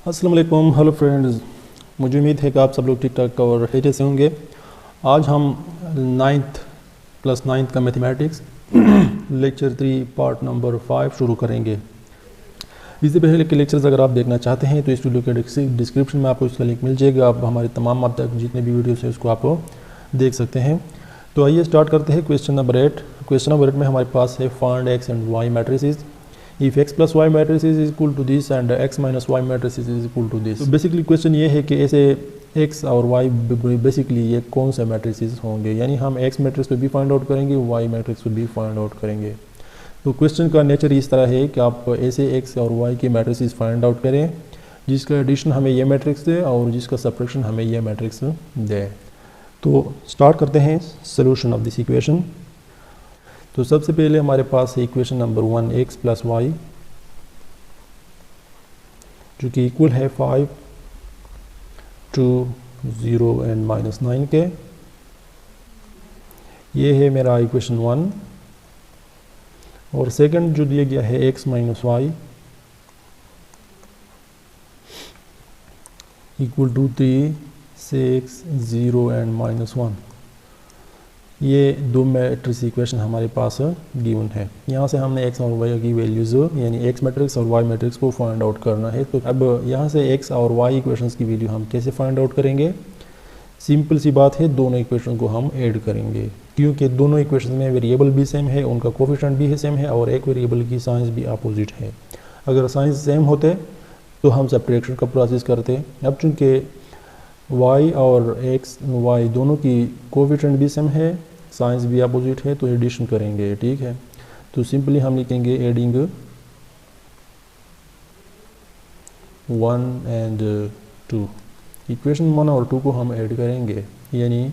अस्सलाम वालेकुम, hello friends. मुझे उम्मीद है कि आप सब लोग ठीक ठाक और खैरियत से होंगे। आज हम 9th प्लस 9th का मैथमेटिक्स लेक्चर 3 पार्ट नंबर 5 शुरू करेंगे। इससे पहले के लेक्चर्स अगर आप देखना चाहते हैं तो इस वीडियो के डिस्क्रिप्शन में आपको इसका लिंक मिल जाएगा। आप हमारे तमाम अब तक जितने भी वीडियोस हैं उसको आप देख सकते हैं। तो आइए स्टार्ट करते हैं क्वेश्चन नंबर 8। क्वेश्चन नंबर 8 में हमारे पास है find X and Y matrices if x plus Y matrix is equal to this and x minus Y matrix is equal to this. तो बेसिकली क्वेश्चन ये है कि ऐसे x और y बेसिकली ये कौन से मैट्रिसेस होंगे, यानी हम x मैट्रिक्स पे भी फाइंड आउट करेंगे, y मैट्रिक्स पे भी फाइंड आउट करेंगे। तो क्वेश्चन का नेचर इस तरह है कि आप ऐसे x और y की मैट्रिसेस फाइंड आउट करें जिसका एडिशन हमें ये मैट्रिक्स दे और जिसका सब्ट्रैक्शन हमें ये मैट्रिक्स दे। तो स्टार्ट करते हैं सोल्यूशन ऑफ दिस इक्वेशन। तो सबसे पहले हमारे पास है equation number 1 x plus Y जो कि इक्वल है 5 2 0 एंड माइनस 9 के। ये है मेरा इक्वेशन 1। और सेकंड जो दिया गया है x minus Y equal to 3 6 0 and minus 1। ये दो मैट्रिक्स इक्वेशन हमारे पास गिवन है। यहाँ से हमने x और y की वैल्यूज़ यानी x मैट्रिक्स और y मैट्रिक्स को फाइंड आउट करना है। तो अब यहाँ से x और y इक्वेशंस की वैल्यू हम कैसे फाइंड आउट करेंगे? सिंपल सी बात है, दोनों इक्वेशन को हम ऐड करेंगे क्योंकि दोनों इक्वेशन में वेरिएबल भी सेम है, उनका कोफिशिएंट भी सेम है और एक वेरिएबल की साइंस भी अपोजिट है। अगर साइंस सेम होते तो हम सब्ट्रैक्शन का प्रोसेस करते। अब चूँकि y और y दोनों की कोफिशिएंट भी सेम है, साइंस भी अपोजिट है, तो एडिशन करेंगे। ठीक है, तो सिंपली हम लिखेंगे एडिंग 1 एंड 2। इक्वेशन 1 और 2 को हम ऐड करेंगे, यानी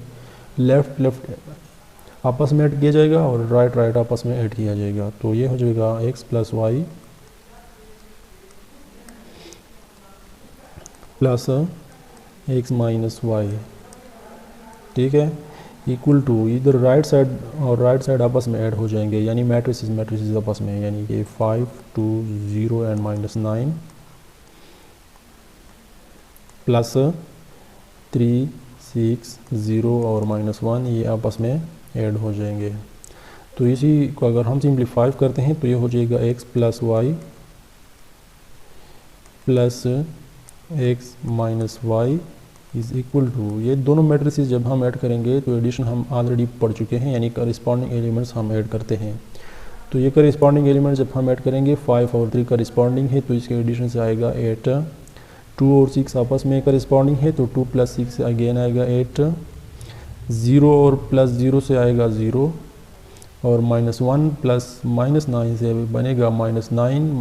लेफ्ट आपस में ऐड किया जाएगा और राइट आपस में ऐड किया जाएगा। तो ये हो जाएगा x plus Y plus x minus Y. ठीक है, इक्वल टू इधर राइट साइड और राइट साइड आपस में ऐड हो जाएंगे, यानी मैट्रिसेस आपस में, यानी कि 5 2 0 एंड माइनस 9 प्लस 3 6 0 और माइनस 1 ये आपस में ऐड हो जाएंगे। तो इसी को अगर हम सिंप्लीफाई करते हैं तो ये हो जाएगा x plus Y plus x minus Y is equal to, ये दोनों मैट्रिसेस जब हम ऐड करेंगे तो एडिशन हम ऑलरेडी पढ़ चुके हैं, यानी करस्पॉन्डिंग एलिमेंट्स हम ऐड करते हैं। तो ये करस्पॉन्डिंग एलिमेंट्स जब हम ऐड करेंगे 5 और 3 करस्पॉन्डिंग है तो इसके एडिशन से आएगा 8। 2 और 6 आपस में करस्पॉन्डिंग है तो 2 प्लस 6 से अगेन आएगा 8। 0 और प्लस 0 से आएगा 0 और माइनस 1 प्लस माइनस 9 से बनेगा माइनस 9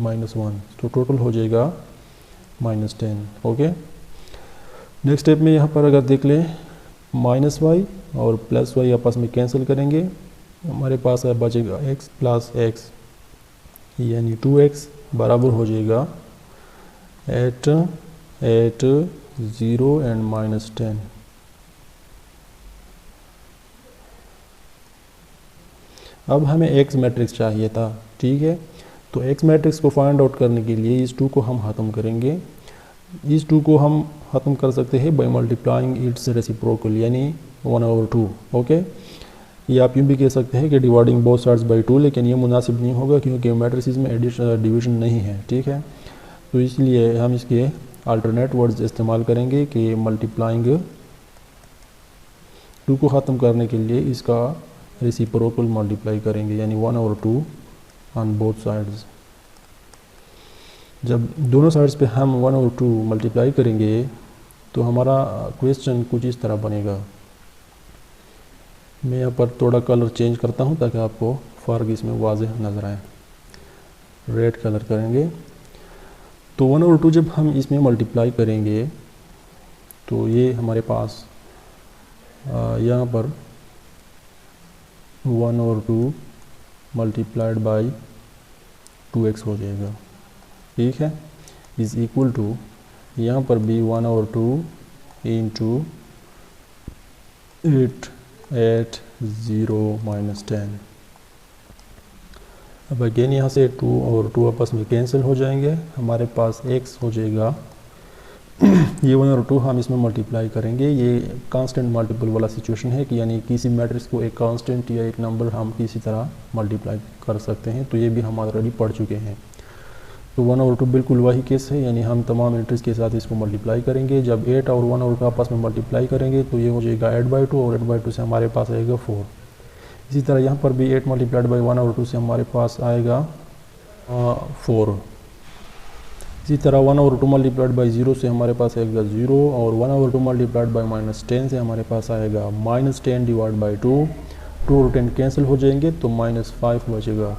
माइनस 1, तो टोटल हो जाएगा माइनस 10। ओके, नेक्स्ट स्टेप में यहाँ पर अगर देख लें माइनस वाई और प्लस वाई आपस में कैंसिल करेंगे, हमारे पास बचेगा x प्लस एक्स यानी 2x बराबर हो जाएगा 8 8 0 एंड माइनस 10। अब हमें x मैट्रिक्स चाहिए था। ठीक है, तो x मैट्रिक्स को फाइंड आउट करने के लिए इस 2 को हम ख़त्म करेंगे। इस 2 को हम ख़त्म कर सकते हैं बाय मल्टीप्लाइंग इट्स रेसिप्रोकल, यानी 1 ओवर 2। ओके, ये आप यूँ भी कह सकते हैं कि डिवाइडिंग बोथ साइड्स बाय 2, लेकिन ये मुनासिब नहीं होगा क्योंकि मैट्रिसेस में डिवीजन नहीं है। ठीक है, तो इसलिए हम इसके अल्टरनेट वर्ड्स इस्तेमाल करेंगे कि मल्टीप्लाइंग 2 को ख़त्म करने के लिए इसका रेसिप्रोकल मल्टीप्लाई करेंगे, यानी 1 ओवर 2 ऑन बोथ साइड्स। जब दोनों साइड्स पे हम 1 और 2 मल्टीप्लाई करेंगे तो हमारा क्वेश्चन कुछ इस तरह बनेगा। मैं यहाँ पर थोड़ा कलर चेंज करता हूँ ताकि आपको फ़र्क इसमें वाज़ेह नज़र आए। रेड कलर करेंगे तो 1 और 2 जब हम इसमें मल्टीप्लाई करेंगे तो ये हमारे पास यहाँ पर 1 और 2 मल्टीप्लाइड बाई 2x हो जाएगा। ठीक है, इज़ इक्वल टू यहाँ पर भी 1 और 2 इंटू 8 8 0 माइनस 10। अब अगेन यहाँ से 2 और 2 आपस में कैंसिल हो जाएंगे, हमारे पास x हो जाएगा ये 1 और 2 हम इसमें मल्टीप्लाई करेंगे। ये कांस्टेंट मल्टीपल वाला सिचुएशन है कि यानी किसी मैट्रिक्स को एक कांस्टेंट या एक नंबर हम किसी तरह मल्टीप्लाई कर सकते हैं, तो ये भी हम ऑलरेडी पढ़ चुके हैं। तो 1 और 2 बिल्कुल वही केस है, यानी हम तमाम एंट्रीज के साथ इसको मल्टीप्लाई करेंगे। जब 8 और 1 और 2 आपस में मल्टीप्लाई करेंगे तो ये हो जाएगा 8/2 और 8/2 से हमारे पास आएगा 4। इसी तरह यहाँ पर भी 8 मल्टीप्लाइड बाई 1 और 2 से हमारे पास आएगा 4। इसी तरह 1 और 2 मल्टीप्लाइड बाई 0 से हमारे पास आएगा 0 और 1 और 2 मल्टीप्लाइड बाई -10 से हमारे पास आएगा -10 डिवाइड बाई 2। 2 और 10 कैंसिल हो जाएंगे तो -5 बचेगा।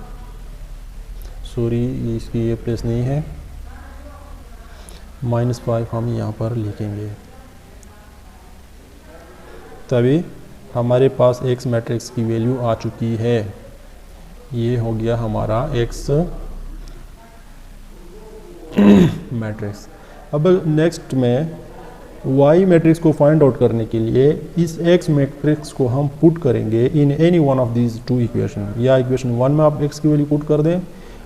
सॉरी, इसकी ये प्लेस नहीं है, -5 हम यहाँ पर लिखेंगे। तभी हमारे पास x मैट्रिक्स की वैल्यू आ चुकी है। ये हो गया हमारा x मैट्रिक्स। अब नेक्स्ट में y मैट्रिक्स को फाइंड आउट करने के लिए इस x मैट्रिक्स को हम पुट करेंगे in any one of these two equation. या इक्वेशन 1 में आप x की वैल्यू पुट कर दें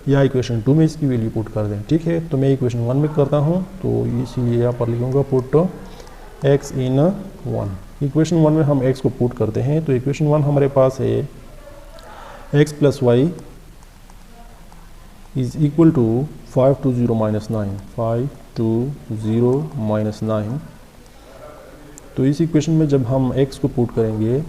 या इक्वेशन 2 में इसकी वैल्यू पुट कर दें। ठीक है, तो मैं इक्वेशन 1 में करता हूँ, तो इसीलिए यहाँ पर लिखूँगा पुट x इन 1। इक्वेशन 1 में हम x को पुट करते हैं, तो इक्वेशन 1 हमारे पास है x plus Y is equal to 5 to 0 minus 9, 5 to 0 minus 9। तो इस इक्वेशन में जब हम x को पुट करेंगे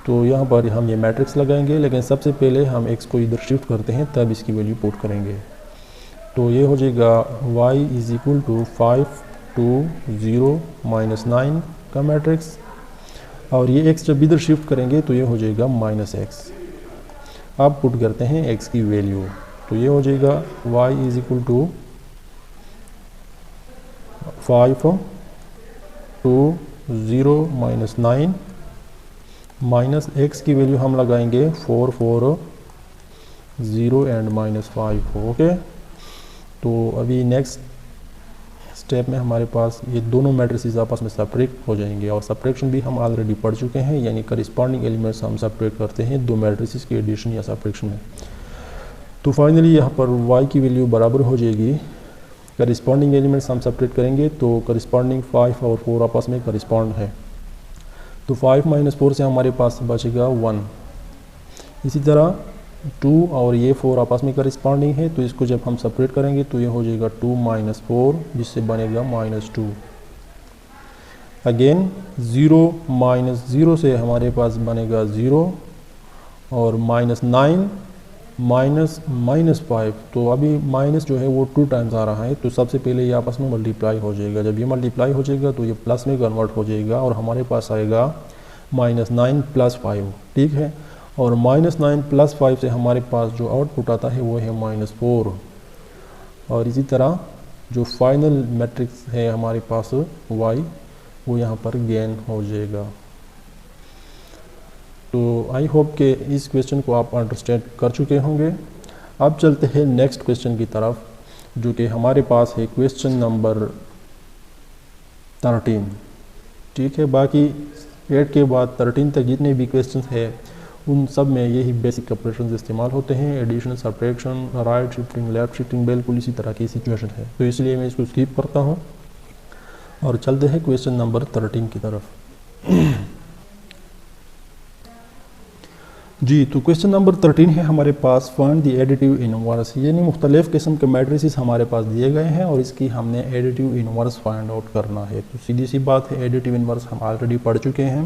तो यहाँ पर हम ये मैट्रिक्स लगाएंगे, लेकिन सबसे पहले हम x को इधर शिफ्ट करते हैं तब इसकी वैल्यू पुट करेंगे। तो ये हो जाएगा y is equal to 5 to 0 minus 9 का मैट्रिक्स, और ये x जब इधर शिफ्ट करेंगे तो ये हो जाएगा -x। अब पुट करते हैं x की वैल्यू, तो ये हो जाएगा y is equal to 5 to 0 minus 9 minus x की वैल्यू हम लगाएंगे 4 4 0 एंड -5। ओके, तो अभी नेक्स्ट स्टेप में हमारे पास ये दोनों मैट्रिसेस आपस में सब्ट्रैक्ट हो जाएंगे, और सब्ट्रैक्शन भी हम ऑलरेडी पढ़ चुके हैं, यानी करिस्पॉन्डिंग एलिमेंट्स हम सब्ट्रैक्ट करते हैं दो मैट्रिसेस के एडिशन या सब्ट्रैक्शन में। तो फाइनली यहाँ पर y की वैल्यू बराबर हो जाएगी, करिस्पॉन्डिंग एलिमेंट्स हम सब्ट्रैक्ट करेंगे तो करिस्पॉन्डिंग 5 और 4 आपस में करिस्पॉन्ड है, तो 5 - 4 से हमारे पास बचेगा 1। इसी तरह 2 और ये 4 आपस में करिस्पॉन्डिंग है, तो इसको जब हम सब्ट्रैक्ट करेंगे तो ये हो जाएगा 2 - 4 जिससे बनेगा -2। अगेन 0 - 0 से हमारे पास बनेगा 0 और -9 -5, तो अभी माइनस जो है वो 2 टाइम्स आ रहा है, तो सबसे पहले ये आपस में मल्टीप्लाई हो जाएगा। जब ये मल्टीप्लाई हो जाएगा तो ये प्लस में कन्वर्ट हो जाएगा और हमारे पास आएगा -9 + 5। ठीक है, और -9 + 5 से हमारे पास जो आउटपुट आता है वो है -4। और इसी तरह जो फाइनल मैट्रिक्स है हमारे पास y, वो यहाँ पर गेन हो जाएगा। तो आई होप कि इस क्वेश्चन को आप अंडरस्टैंड कर चुके होंगे। अब चलते हैं नेक्स्ट क्वेश्चन की तरफ, जो कि हमारे पास है क्वेश्चन नंबर 13। ठीक है, बाकी 8 के बाद 13 तक जितने भी क्वेश्चन है उन सब में यही बेसिक ऑपरेशंस इस्तेमाल होते हैं, addition, subtraction, right shifting, left shifting, बिल्कुल इसी तरह की सिचुएशन है, तो इसलिए मैं इसको स्किप करता हूँ और चलते हैं क्वेश्चन नंबर 13 की तरफ। जी, तो क्वेश्चन नंबर 13 है हमारे पास, फाइंड द एडिटिव इनवर्स, यानी मुख्तलिफ किस्म के मैट्रिसेस हमारे पास दिए गए हैं और इसकी हमने एडिटिव इनवर्स फाइंड आउट करना है। तो सीधी सी बात है, एडिटिव इनवर्स हम ऑलरेडी पढ़ चुके हैं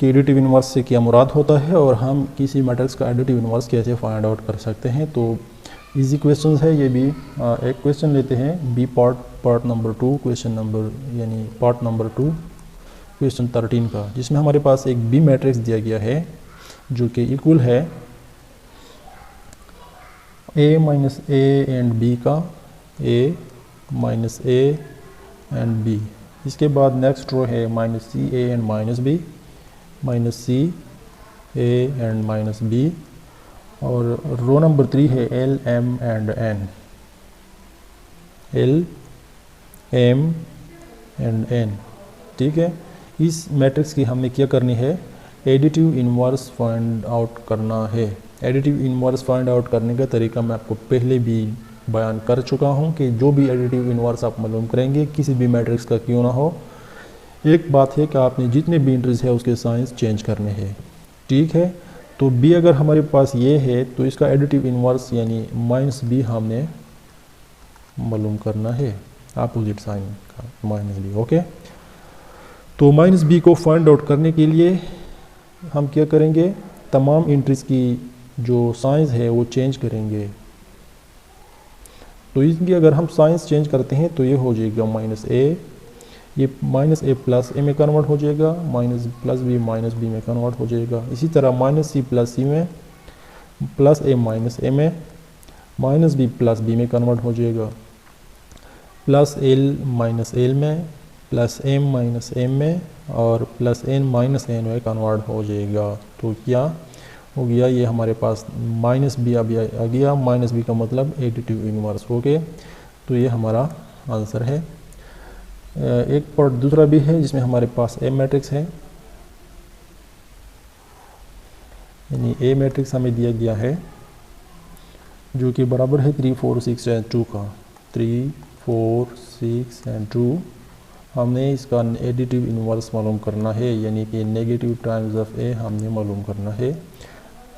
कि एडिटिव इनवर्स से क्या मुराद होता है और हम किसी मैट्रिक्स का एडिटिव इनवर्स कैसे फाइंड आउट कर सकते हैं। तो इजी क्वेश्चन है ये भी। एक क्वेश्चन लेते हैं B part number 2, question number यानी पार्ट नंबर 2 क्वेश्चन 13 का, जिसमें हमारे पास एक बी मैट्रिक्स दिया गया है जो कि इक्वल है a - a एंड b का, a - a एंड b। इसके बाद नेक्स्ट रो है -c a and -b, -c a and -b, और रो नंबर 3 है l m and n, l m and n। ठीक है, इस मैट्रिक्स की हमें क्या करनी है, एडिटिव इनवर्स फाइंड आउट करना है। एडिटिव इनवर्स फाइंड आउट करने का तरीका मैं आपको पहले भी बयान कर चुका हूँ कि जो भी एडिटिव इन्वर्स आप मालूम करेंगे किसी भी मैट्रिक्स का क्यों ना हो, एक बात है कि आपने जितने भी इंट्रीज है उसके साइंस चेंज करने हैं। ठीक है, तो बी अगर हमारे पास ये है तो इसका एडिटिव इन्वर्स यानी माइनस बी हमने मालूम करना है, अपोजिट साइन का माइनस बी। ओके, तो माइनस बी को फाइंड आउट करने के लिए हम क्या करेंगे, तमाम इंट्रीज की जो साइंस है वो चेंज करेंगे। तो इसकी अगर हम साइंस चेंज करते हैं तो ये हो जाएगा माइनस ए, ये माइनस ए प्लस ए में कन्वर्ट हो जाएगा, minus plus B minus B में कन्वर्ट हो जाएगा। इसी तरह माइनस सी प्लस सी में, प्लस ए माइनस ए में, माइनस बी प्लस बी में कन्वर्ट हो जाएगा, प्लस एल माइनस एल में, प्लस एम माइनस एम में, और प्लस एन माइनस एन में कन्वर्ट हो जाएगा। तो क्या हो गया, ये हमारे पास माइनस बी अभी आ गया, माइनस बी का मतलब एडिटिव इन्वर्स। ओके, तो ये हमारा आंसर है। एक पार्ट दूसरा भी है जिसमें हमारे पास ए मैट्रिक्स है, यानी ए मैट्रिक्स हमें दिया गया है जो कि बराबर है 3 4 6 एंड 2 का। 3 4 6 एंड 2 हमने इसका एडिटिव इन्वर्स मालूम करना है, यानी कि नेगेटिव टाइम्स ऑफ ए हमने मालूम करना है।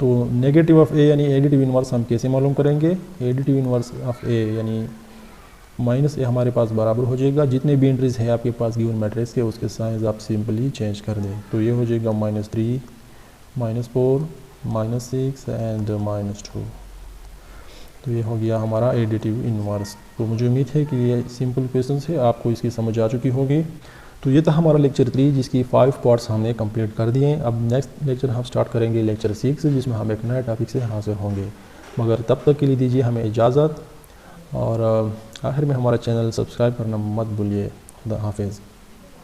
तो नेगेटिव ऑफ ए यानी एडिटिव इन्वर्स हम कैसे मालूम करेंगे, एडिटिव इन्वर्स ऑफ ए यानी माइनस ए हमारे पास बराबर हो जाएगा जितने भी एंट्रीज है आपके पास गिवन मैट्रिक्स के उसके साइंस आप सिंपली चेंज कर दें। तो ये हो जाएगा -3 -4 -6 एंड -2। तो ये हो गया हमारा एडिटिव इन्वर्स। तो मुझे उम्मीद है कि ये सिंपल क्वेश्चन है, आपको इसकी समझ आ चुकी होगी। तो ये था हमारा लेक्चर 3 जिसकी 5 पार्ट्स हमने कंप्लीट कर दिए। अब नेक्स्ट लेक्चर हम स्टार्ट करेंगे लेक्चर 6 जिसमें हम एक नए टॉपिक से हाजिर होंगे। मगर तब तक के लिए दीजिए हमें इजाज़त, और आखिर में हमारा चैनल सब्सक्राइब करना मत भूलिए। खुदा हाफिज़।